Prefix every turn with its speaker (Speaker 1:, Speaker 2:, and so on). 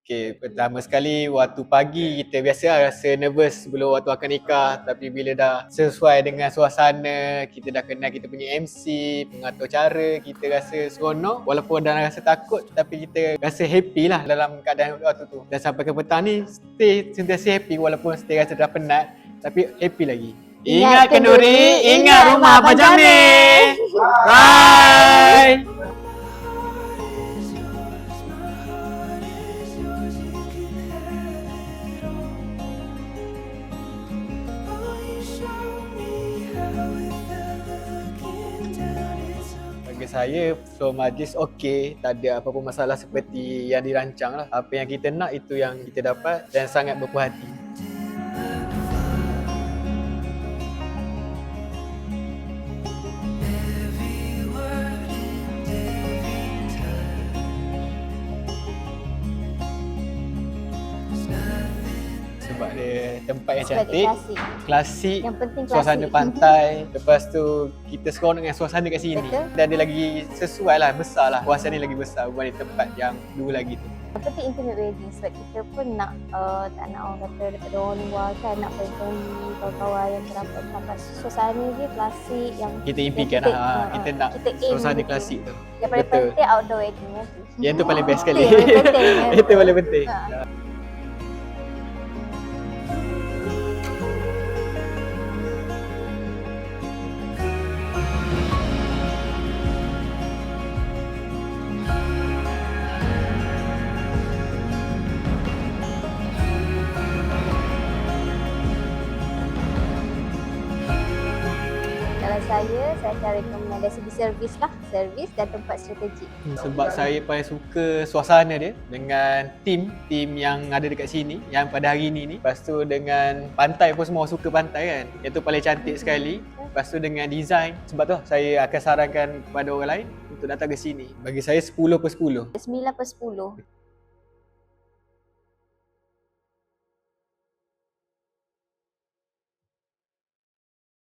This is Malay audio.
Speaker 1: Okay, pertama sekali waktu pagi kita biasa rasa nervous sebelum waktu akad nikah. Tapi bila dah sesuai dengan suasana, kita dah kenal kita punya MC, pengatur cara, kita rasa seronok. Walaupun dah rasa takut tapi kita rasa happy lah dalam keadaan waktu tu. Dan sampai ke petang ni stay sentiasa happy walaupun stay rasa dah penat tapi happy lagi. Ingat kenduri, ingat rumah Abang Jamil. Bye. Bagi saya, flow majlis okey, tak ada apa-apa masalah seperti yang dirancang lah. Apa yang kita nak itu yang kita dapat dan sangat berpuas hati. Sebab dia tempat yang cantik, klasik,
Speaker 2: Yang penting
Speaker 1: suasana
Speaker 2: klasik.
Speaker 1: pantai. Lepas tu kita seronok dengan suasana kat sini.
Speaker 2: Betul.
Speaker 1: Dan dia lagi sesuai lah, besar lah. Puasan ni lagi besar berbanding tempat yang dulu lagi tu.
Speaker 2: Yang penting intimate wedding sebab kita pun nak tak nak orang kata daripada orang luar kan, nak friendly, kawan-kawan yang terapat sampai suasana dia klasik yang
Speaker 1: Kita impikan
Speaker 2: kita,
Speaker 1: lah, kita nak
Speaker 2: kita aim
Speaker 1: suasana
Speaker 2: gitu.
Speaker 1: klasik tu.
Speaker 2: Yang paling
Speaker 1: Betul.
Speaker 2: penting outdoor wedding tu.
Speaker 1: Yang tu paling best sekali.
Speaker 2: Itu yang paling penting, kan?
Speaker 1: Itu paling penting.
Speaker 2: Ha. Kalau saya akan recommend dari segi servis lah, servis dan tempat strategik.
Speaker 1: Sebab saya paling suka suasana dia dengan tim yang ada dekat sini, yang pada hari ni. Lepas tu dengan pantai pun semua orang suka pantai kan. Itu paling cantik sekali. Lepas tu dengan design. Sebab tu saya akan sarankan kepada orang lain untuk datang ke sini. Bagi saya 10/10.
Speaker 2: 9/10.